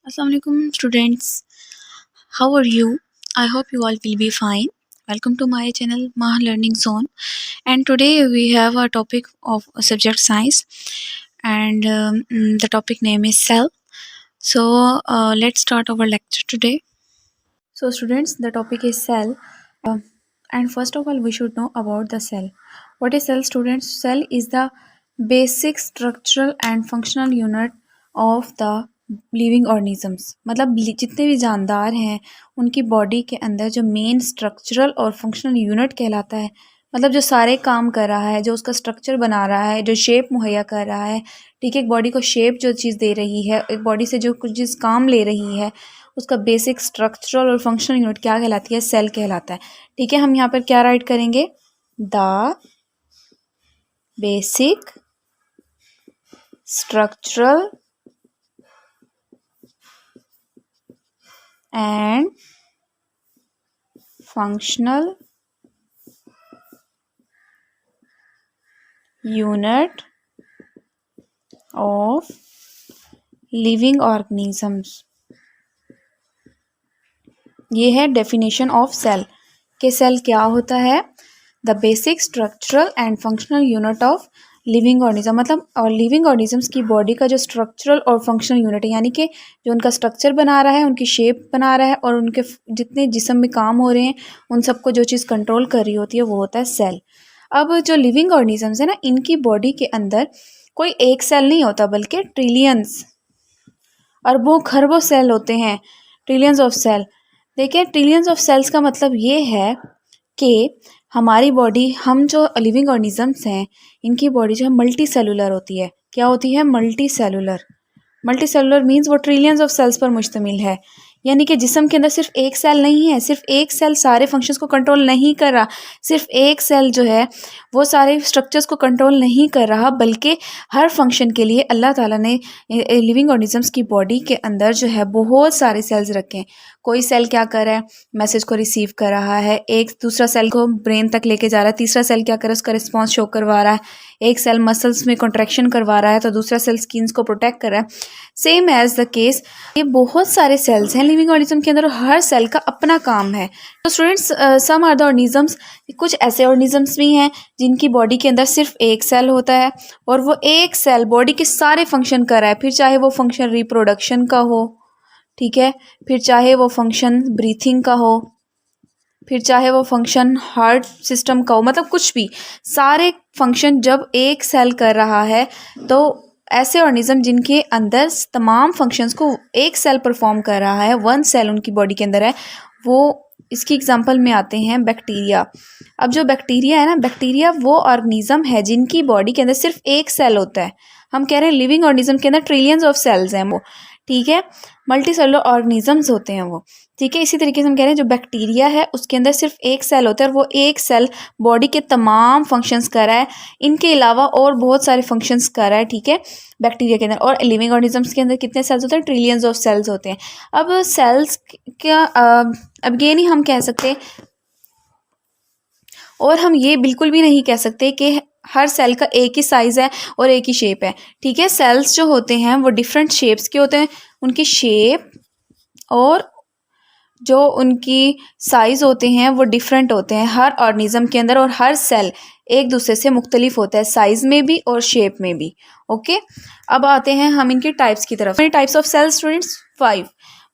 Assalamualaikum students, how are you? I hope you all will be fine. Welcome to my channel Mah Learning Zone, and today we have a topic of subject science, and the topic name is cell. So let's start our lecture today. So students, the topic is cell, and first of all we should know about the cell. What is cell, students? Cell is the basic structural and functional unit of the living organisms, मतलब जितने भी जानदार हैं उनकी body के अंदर जो main structural और फंक्शनल यूनिट कहलाता है, मतलब जो सारे काम कर रहा है, जो उसका स्ट्रक्चर बना रहा है, जो शेप मुहैया कर रहा है, ठीक है, एक बॉडी को शेप जो चीज़ दे रही है, एक बॉडी से जो कुछ चीज़ काम ले रही है, उसका बेसिक स्ट्रक्चरल और फंक्शनल यूनिट क्या कहलाती है? सेल कहलाता है। ठीक है, हम यहाँ पर क्या राइट करेंगे? The basic structural and functional unit of living organisms। ये है डेफिनेशन ऑफ सेल कि सेल क्या होता है? The basic structural and functional unit of living organism, मतलब और लिविंग ऑर्गेनिजम्स की बॉडी का जो स्ट्रक्चरल और फंक्शनल यूनिट है, यानी कि जो उनका स्ट्रक्चर बना रहा है, उनकी शेप बना रहा है और उनके जितने जिस्म में काम हो रहे हैं उन सबको जो चीज़ कंट्रोल कर रही होती है वो होता है सेल। अब जो लिविंग ऑर्गेनिजम्स है ना, इनकी बॉडी के अंदर कोई एक सेल नहीं होता बल्कि ट्रिलियंस, अरबों खरबों सेल होते हैं, ट्रिलियंस ऑफ सेल। देखिए, ट्रिलियंस ऑफ सेल्स का मतलब ये है कि हमारी बॉडी, हम जो लिविंग ऑर्गेनिजम्स हैं, इनकी बॉडी जो है मल्टी सेलुलर होती है। क्या होती है? Multi cellular. Multi cellular means वो ट्रिलियंस ऑफ सेल्स पर मुश्तमिल है, यानी कि जिस्म के अंदर सिर्फ एक सेल नहीं है, सिर्फ एक सेल सारे फंक्शंस को कंट्रोल नहीं कर रहा, सिर्फ एक सेल जो है वो सारे स्ट्रक्चर्स को कंट्रोल नहीं कर रहा, बल्कि हर फंक्शन के लिए अल्लाह ताला ने लिविंग ऑर्गेनिजम्स की बॉडी के अंदर जो है बहुत सारे सेल्स रखे हैं। कोई सेल क्या कर रहा है? मैसेज को रिसीव कर रहा है, एक दूसरा सेल को ब्रेन तक लेके जा रहा है, तीसरा सेल क्या कर रहा है? उसका रिस्पॉन्स शो करवा रहा है, एक सेल मसल्स में कॉन्ट्रैक्शन करवा रहा है तो दूसरा सेल स्किन्स को प्रोटेक्ट कर रहा है। सेम एज द केस, ये बहुत सारे सेल्स हैं लिविंग ऑर्गेनिज्म के अंदर और हर सेल का अपना काम है। तो students, some are the organisms, कुछ ऐसे ऑर्गेनिजम्स भी हैं जिनकी बॉडी के अंदर सिर्फ एक सेल होता है और वो एक सेल बॉडी के सारे फंक्शन कर रहा है, फिर चाहे वो फंक्शन रिप्रोडक्शन का हो, ठीक है, फिर चाहे वो फंक्शन ब्रीथिंग का हो, फिर चाहे वो फंक्शन हार्ट सिस्टम का हो, मतलब कुछ भी, सारे फंक्शन जब एक सेल कर रहा है तो ऐसे ऑर्गेनिज्म जिनके अंदर तमाम फंक्शंस को एक सेल परफॉर्म कर रहा है, वन सेल उनकी बॉडी के अंदर है, वो इसकी एग्जांपल में आते हैं बैक्टीरिया। अब जो बैक्टीरिया है ना, बैक्टीरिया वो ऑर्गेनिज्म है जिनकी बॉडी के अंदर सिर्फ एक सेल होता है। हम कह रहे हैं लिविंग ऑर्गेनिज्म के अंदर ट्रिलियंस ऑफ सेल्स हैं वो, ठीक है, मल्टी सेलुलर ऑर्गेनिजम्स होते हैं वो, ठीक है। इसी तरीके से हम कह रहे हैं जो बैक्टीरिया है उसके अंदर सिर्फ एक सेल होता है और वो एक सेल बॉडी के तमाम फंक्शंस कर रहा है, इनके अलावा और बहुत सारे फंक्शंस कर रहा है, ठीक है, बैक्टीरिया के अंदर। और लिविंग ऑर्गेनिजम्स के अंदर कितने सेल्स होते हैं? ट्रिलियंस ऑफ सेल्स होते हैं। अब सेल्स क्या, अब ये नहीं हम कह सकते और हम ये बिल्कुल भी नहीं कह सकते कि हर सेल का एक ही साइज़ है और एक ही शेप है, ठीक है। सेल्स जो होते हैं वो डिफरेंट शेप्स के होते हैं, उनकी शेप और जो उनकी साइज़ होते हैं वो डिफरेंट होते हैं हर ऑर्गेनिज्म के अंदर, और हर सेल एक दूसरे से मुख्तलिफ होता है साइज़ में भी और शेप में भी। ओके, अब आते हैं हम इनके टाइप्स की तरफ। Types of cell students, 5।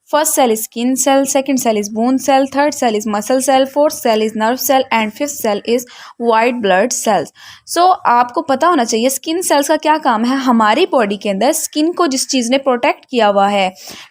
First cell is skin cell, second cell is bone cell, third cell is muscle cell, fourth cell is nerve cell and fifth cell is white blood cells. So आपको पता होना चाहिए skin cells का क्या काम है। हमारी body के अंदर स्किन को जिस चीज़ ने प्रोटेक्ट किया हुआ है,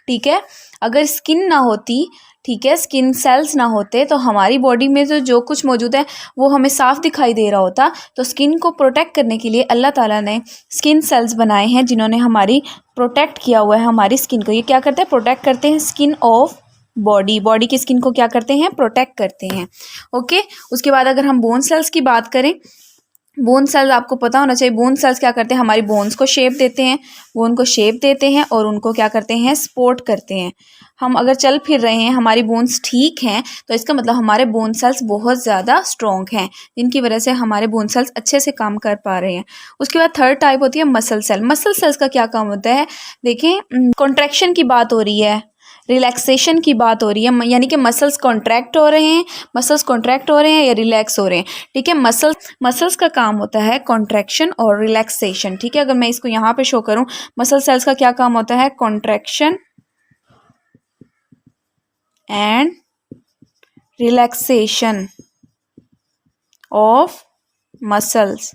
ठीक है, अगर स्किन ना होती, ठीक है, स्किन सेल्स ना होते तो हमारी बॉडी में जो कुछ मौजूद है वो हमें साफ दिखाई दे रहा होता। तो स्किन को प्रोटेक्ट करने के लिए अल्लाह ताला ने स्किन सेल्स बनाए हैं जिन्होंने हमारी प्रोटेक्ट किया हुआ है हमारी स्किन को। ये क्या करते हैं? प्रोटेक्ट करते हैं स्किन ऑफ बॉडी की स्किन को क्या करते हैं? प्रोटेक्ट करते हैं। ओके, उसके बाद अगर हम बोन सेल्स की बात करें बोन सेल्स आपको पता होना चाहिए, बोन सेल्स क्या करते हैं, हमारी बोन्स को शेप देते हैं, बोन को शेप देते हैं और उनको क्या करते हैं, सपोर्ट करते हैं। हम अगर चल फिर रहे हैं, हमारी बोन्स ठीक हैं, तो इसका मतलब हमारे बोन सेल्स बहुत ज़्यादा स्ट्रॉन्ग हैं, जिनकी वजह से हमारे बोन सेल्स अच्छे से काम कर पा रहे हैं। उसके बाद थर्ड टाइप होती है मसल सेल। मसल सेल्स का क्या काम होता है, देखें कॉन्ट्रैक्शन की बात हो रही है, रिलैक्सेशन की बात हो रही है, यानी कि मसल्स कॉन्ट्रैक्ट हो रहे हैं, मसल्स कॉन्ट्रैक्ट हो रहे हैं या रिलैक्स हो रहे हैं। ठीक है, मसल्स का काम होता है कॉन्ट्रैक्शन और रिलैक्सेशन। ठीक है, अगर मैं इसको यहाँ पे शो करूँ, मसल सेल्स का क्या काम होता है, contraction and relaxation of muscles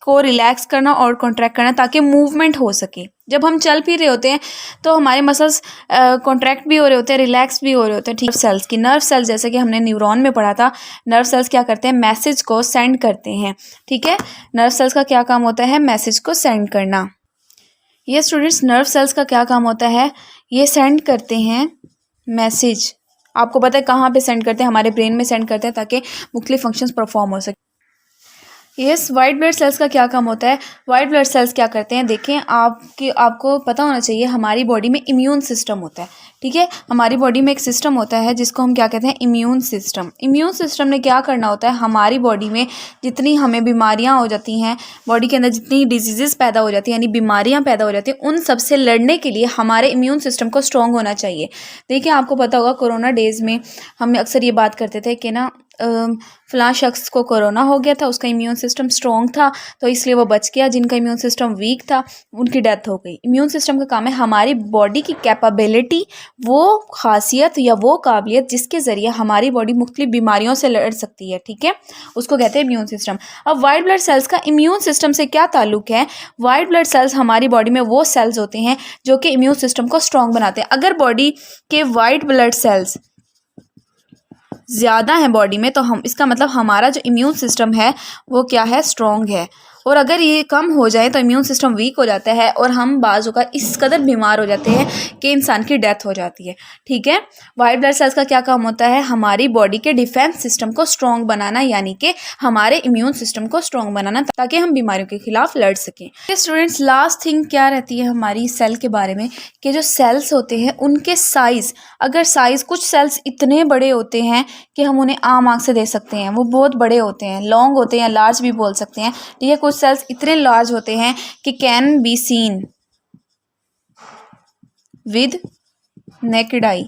को रिलैक्स करना और कॉन्ट्रैक्ट करना ताकि मूवमेंट हो सके। जब हम चल फिर रहे होते हैं तो हमारे मसल्स कॉन्ट्रैक्ट भी हो रहे होते हैं, रिलैक्स भी हो रहे होते हैं। ठीक, सेल्स की नर्व सेल्स, जैसे कि हमने न्यूरॉन में पढ़ा था, नर्व सेल्स क्या करते हैं, मैसेज को सेंड करते हैं। ठीक है, नर्व सेल्स का क्या काम होता है, मैसेज को सेंड करना। ये स्टूडेंट्स, नर्व सेल्स का क्या काम होता है, ये सेंड करते हैं मैसेज। आपको पता है कहाँ पे सेंड करते हैं, हमारे ब्रेन में सेंड करते हैं ताकि मुख्तलिफ फंक्शंस परफॉर्म हो सके। यस, वाइट ब्लड सेल्स का क्या काम होता है, वाइट ब्लड सेल्स क्या करते हैं, देखें आपको पता होना चाहिए, हमारी बॉडी में इम्यून सिस्टम होता है। ठीक है, हमारी बॉडी में एक सिस्टम होता है जिसको हम क्या कहते हैं, इम्यून सिस्टम। इम्यून सिस्टम ने क्या करना होता है, हमारी बॉडी में जितनी हमें बीमारियां हो जाती हैं, बॉडी के अंदर जितनी डिजीज़ पैदा हो जाती हैं, यानी बीमारियां पैदा हो जाती हैं, उन सब से लड़ने के लिए हमारे इम्यून सिस्टम को स्ट्रॉन्ग होना चाहिए। देखिए, आपको पता होगा कोरोना डेज़ में हम अक्सर ये बात करते थे कि ना फ़लाँ शख्स को कोरोना हो गया था, उसका इम्यून सिस्टम स्ट्रॉन्ग था तो इसलिए वो बच गया, जिनका इम्यून सिस्टम वीक था उनकी डेथ हो गई। इम्यून सिस्टम का काम है हमारी बॉडी की कैपेबिलिटी, वो खासियत या वो काबिलियत जिसके ज़रिए हमारी बॉडी मुख्तलिफ बीमारियों से लड़ सकती है। ठीक है, उसको कहते हैं इम्यून सिस्टम। अब वाइट ब्लड सेल्स का इम्यून सिस्टम से क्या ताल्लुक है, वाइट ब्लड सेल्स हमारी बॉडी में वो सेल्स होते हैं जो कि इम्यून सिस्टम को स्ट्रॉन्ग बनाते हैं। अगर बॉडी के वाइट ब्लड सेल्स ज़्यादा है बॉडी में, तो हम इसका मतलब हमारा जो इम्यून सिस्टम है वो क्या है, स्ट्रॉन्ग है। और अगर ये कम हो जाए तो इम्यून सिस्टम वीक हो जाता है और हम बाज़ों का इस कदर बीमार हो जाते हैं कि इंसान की डेथ हो जाती है। ठीक है, वाइट ब्लड सेल्स का क्या काम होता है, हमारी बॉडी के डिफेंस सिस्टम को स्ट्रॉन्ग बनाना, यानी कि हमारे इम्यून सिस्टम को स्ट्रॉन्ग बनाना ताकि हम बीमारियों के खिलाफ लड़ सकें। स्टूडेंट्स, लास्ट थिंग क्या रहती है हमारी सेल के बारे में, कि जो सेल्स होते हैं उनके साइज़, अगर साइज़ कुछ सेल्स इतने बड़े होते हैं कि हम उन्हें आम आँख से देख सकते हैं, वो बहुत बड़े होते हैं, लॉन्ग होते हैं, लार्ज भी बोल सकते हैं। ठीक है, कुछ सेल्स इतने लार्ज होते हैं कि can be seen with naked eye,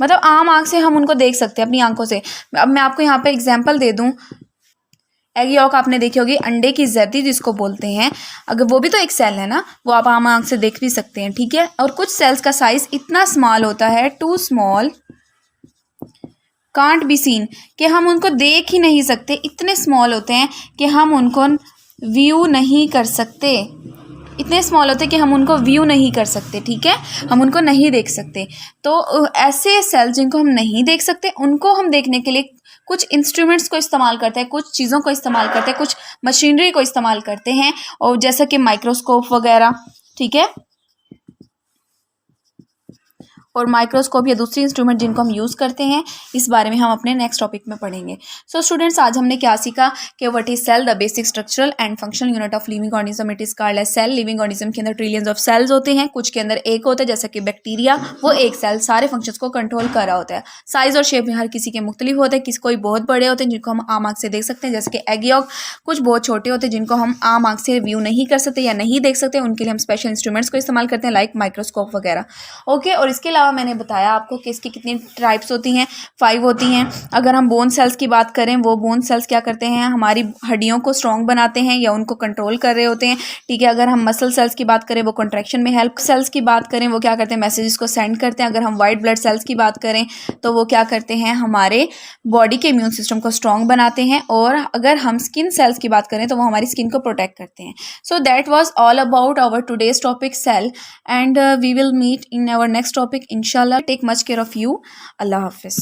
मतलब आम आँख से हम उनको देख सकते हैं अपनी आंखों से। अब मैं आपको यहाँ पे एग्जांपल दे दूँ, एग यॉक आपने देखी होगी, अंडे की जर्दी जिसको बोलते हैं, अगर वो भी तो एक सेल है ना, वो आप आम आँख से देख भी सकते हैं। ठीक है, और कुछ सेल्स का साइज इतना स्मॉल होता है, too small can't be seen, कि हम उनको देख ही नहीं सकते, इतने स्मॉल होते हैं कि हम उनको व्यू नहीं कर सकते, इतने स्मॉल होते हैं कि हम उनको व्यू नहीं कर सकते। ठीक है, हम उनको नहीं देख सकते। तो ऐसे सेल्स जिनको हम नहीं देख सकते, उनको हम देखने के लिए कुछ इंस्ट्रूमेंट्स को इस्तेमाल करते हैं, कुछ चीज़ों को इस्तेमाल करते हैं, कुछ मशीनरी को इस्तेमाल करते हैं, और जैसा कि माइक्रोस्कोप वगैरह। ठीक है, और माइक्रोस्कोप या दूसरी इंस्ट्रूमेंट जिनको हम यूज़ करते हैं, इस बारे में हम अपने नेक्स्ट टॉपिक में पढ़ेंगे। सो स्टूडेंट्स, आज हमने क्या सीखा कि what is cell, the basic structural and functional unit of living organism, it is called as cell. Living organism के अंदर ट्रिलियंस ऑफ सेल्स होते हैं, कुछ के अंदर एक होता है, जैसा कि बैक्टीरिया, वो एक सेल सारे फंक्शंस को कंट्रोल कर रहा होता है। साइज और शेप में हर किसी के मुख्तलिफ होते हैं, किसी कोई बहुत बड़े होते हैं जिनको हम आम आँख से देख सकते हैं, जैसे कि एग यॉक, कुछ बहुत छोटे होते हैं जिनको हम आम आँख से व्यू नहीं कर सकते या नहीं देख सकते, उनके लिए हम स्पेशल इंस्ट्रूमेंट्स को इस्तेमाल करते हैं, लाइक माइक्रोस्कोप वगैरह। ओके, और इसके अलावा मैंने बताया आपको कि इसकी कितनी टाइप्स होती हैं, 5 होती हैं। अगर हम बोन सेल्स की बात करें, वो बोन सेल्स क्या करते हैं, हमारी हड्डियों को स्ट्रॉन्ग बनाते हैं या उनको कंट्रोल कर रहे होते हैं। ठीक है, अगर हम मसल सेल्स की बात करें, वो कंट्रैक्शन में हेल्प, सेल्स की बात करें वो क्या करते हैं, मैसेजेस को सेंड करते हैं। अगर हम वाइट ब्लड सेल्स की बात करें तो वो क्या करते हैं, हमारे बॉडी के इम्यून सिस्टम को स्ट्रॉन्ग बनाते हैं। और अगर हम स्किन सेल्स की बात करें तो वो हमारी स्किन को प्रोटेक्ट करते हैं। So that was all about our today's topic cell, and we will meet in our next topic इंशाल्लाह। Take much care of you. Allah Hafiz.